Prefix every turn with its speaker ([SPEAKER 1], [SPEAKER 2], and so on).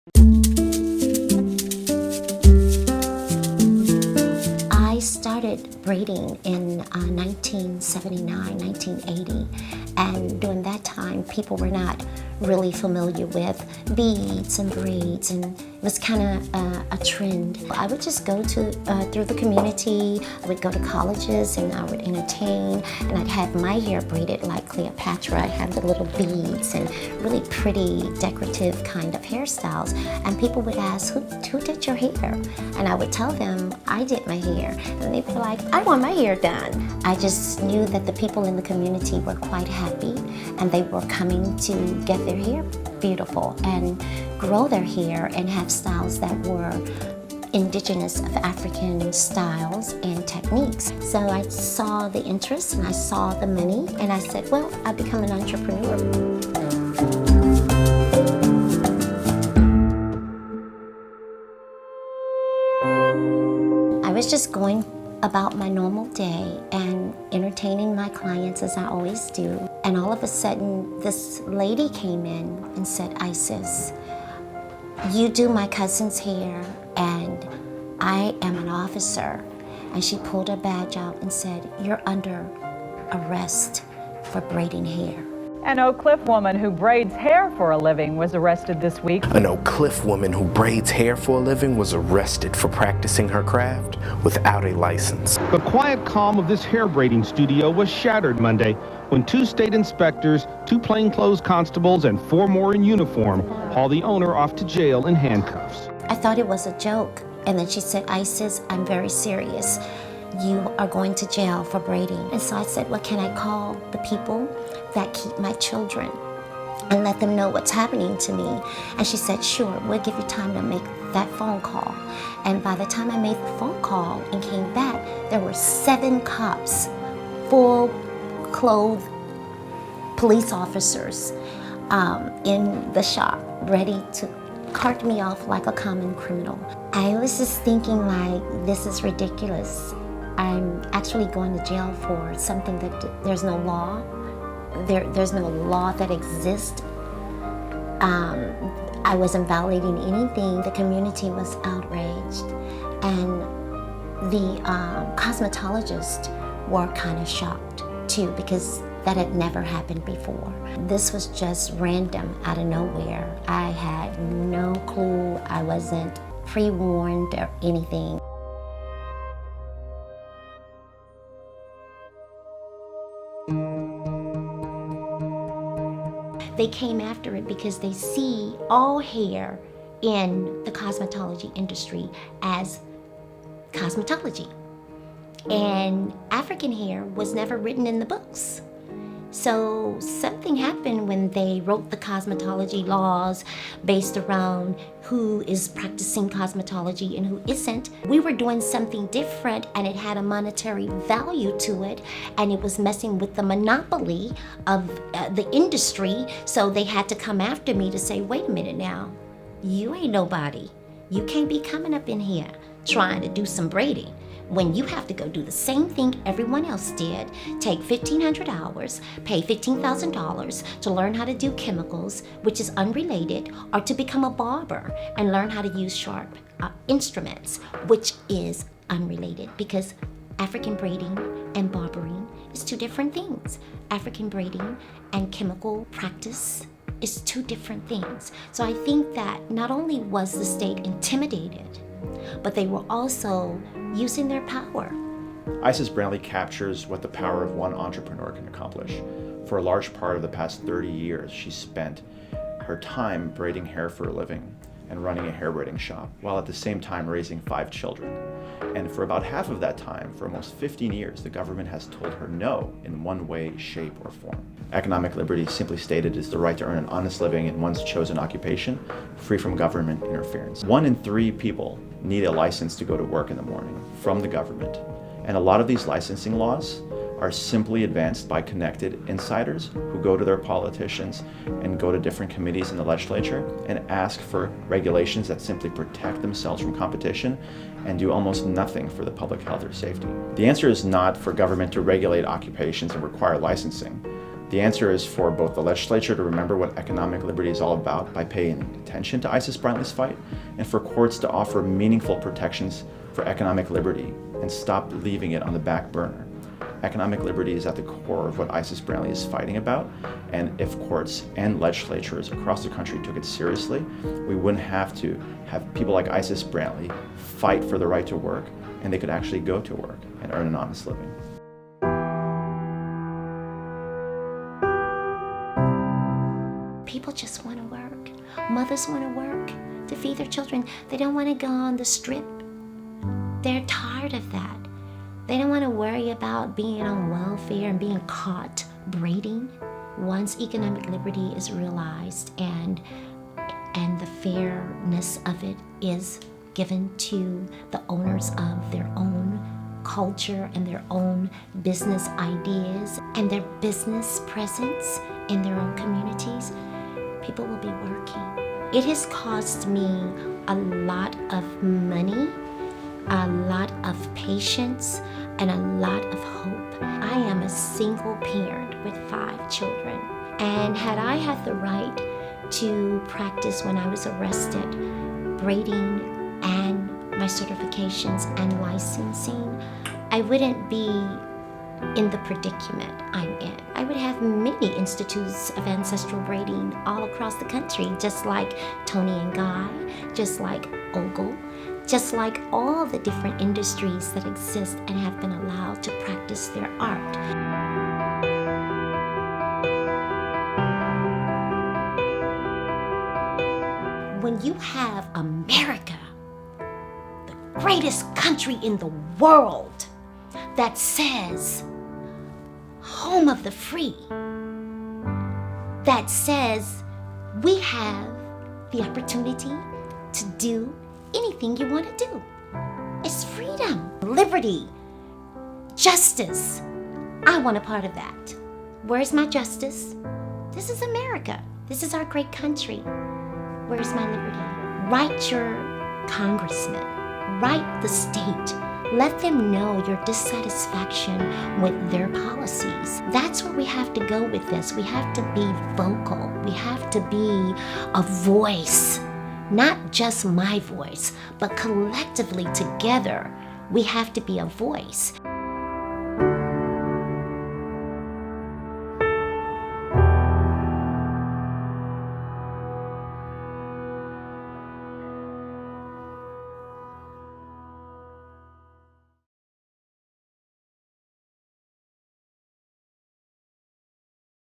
[SPEAKER 1] I started braiding in 1979, 1980, and during that time, people were not really familiar with beads and braids, and it was kind of a trend. I would just go through the community. I would go to colleges and I would entertain, and I'd have my hair braided like Cleopatra. I had the little beads and really pretty decorative kind of hairstyles, and people would ask, who did your hair? And I would tell them I did my hair, and they'd be like, I want my hair done. I just knew that the people in the community were quite happy, and they were coming to get their hair beautiful and grow their hair and have styles that were indigenous of African styles and techniques. So I saw the interest and I saw the money, and I said, well, I'll become an entrepreneur. I was just going about my normal day and entertaining my clients as I always do. And all of a sudden, this lady came in and said, Isis, you do my cousin's hair and I am an officer. And she pulled her badge out and said, you're under arrest for braiding hair.
[SPEAKER 2] An Oak Cliff woman who braids hair for a living was arrested this week.
[SPEAKER 3] An Oak Cliff woman who braids hair for a living was arrested for practicing her craft without a license.
[SPEAKER 4] The quiet calm of this hair braiding studio was shattered Monday when 2 state inspectors, 2 plainclothes constables, and 4 more in uniform hauled the owner off to jail in handcuffs.
[SPEAKER 1] I thought it was a joke, and then she said, Isis, I'm very serious. You are going to jail for braiding. And so I said, well, can I call the people that keep my children and let them know what's happening to me? And she said, sure, we'll give you time to make that phone call. And by the time I made the phone call and came back, there were 7 cops, full clothed police officers in the shop, ready to cart me off like a common criminal. I was just thinking, like, this is ridiculous. I'm actually going to jail for something that there's no law. There's no law that exists. I wasn't violating anything. The community was outraged. And the cosmetologists were kind of shocked too, because that had never happened before. This was just random out of nowhere. I had no clue. I wasn't pre-warned or anything. They came after it because they see all hair in the cosmetology industry as cosmetology. And African hair was never written in the books. So something happened when they wrote the cosmetology laws based around who is practicing cosmetology and who isn't. We were doing something different, and it had a monetary value to it, and it was messing with the monopoly of the industry. So they had to come after me to say, wait a minute now, you ain't nobody. You can't be coming up in here trying to do some braiding when you have to go do the same thing everyone else did, take 1,500 hours, pay $15,000 to learn how to do chemicals, which is unrelated, or to become a barber and learn how to use sharp instruments, which is unrelated, because African braiding and barbering is 2 different things. African braiding and chemical practice is 2 different things. So I think that not only was the state intimidated, but they were also using their power.
[SPEAKER 5] Isis Brantley captures what the power of one entrepreneur can accomplish. For a large part of the past 30 years, she spent her time braiding hair for a living and running a hair braiding shop, while at the same time raising 5 children. And for about half of that time, for almost 15 years, the government has told her no in one way, shape, or form. Economic liberty, simply stated, is the right to earn an honest living in one's chosen occupation, free from government interference. 1 in 3 people need a license to go to work in the morning from the government. And a lot of these licensing laws are simply advanced by connected insiders who go to their politicians and go to different committees in the legislature and ask for regulations that simply protect themselves from competition and do almost nothing for the public health or safety. The answer is not for government to regulate occupations and require licensing, The answer is for both the legislature to remember what economic liberty is all about by paying attention to Isis Brantley's fight, and for courts to offer meaningful protections for economic liberty and stop leaving it on the back burner. Economic liberty is at the core of what Isis Brantley is fighting about, and if courts and legislatures across the country took it seriously, we wouldn't have to have people like Isis Brantley fight for the right to work, and they could actually go to work and earn an honest living.
[SPEAKER 1] People just want to work. Mothers want to work to feed their children. They don't want to go on the strip. They're tired of that. They don't want to worry about being on welfare and being caught braiding. Once economic liberty is realized and the fairness of it is given to the owners of their own culture and their own business ideas and their business presence in their own communities, people will be working. It has cost me a lot of money, a lot of patience, and a lot of hope. I am a single parent with 5 children, and had I had the right to practice when I was arrested, braiding and my certifications and licensing, I wouldn't be in the predicament I'm in. I would have many institutes of ancestral braiding all across the country, just like Tony and Guy, just like Ogle, just like all the different industries that exist and have been allowed to practice their art. When you have America, the greatest country in the world, that says, home of the free, that says we have the opportunity to do anything you want to do. It's freedom, liberty, justice. I want a part of that. Where's my justice? This is America. This is our great country. Where's my liberty? Write your congressman. Write the state. Let them know your dissatisfaction with their policies. That's where we have to go with this. We have to be vocal. We have to be a voice. Not just my voice, but collectively together, we have to be a voice.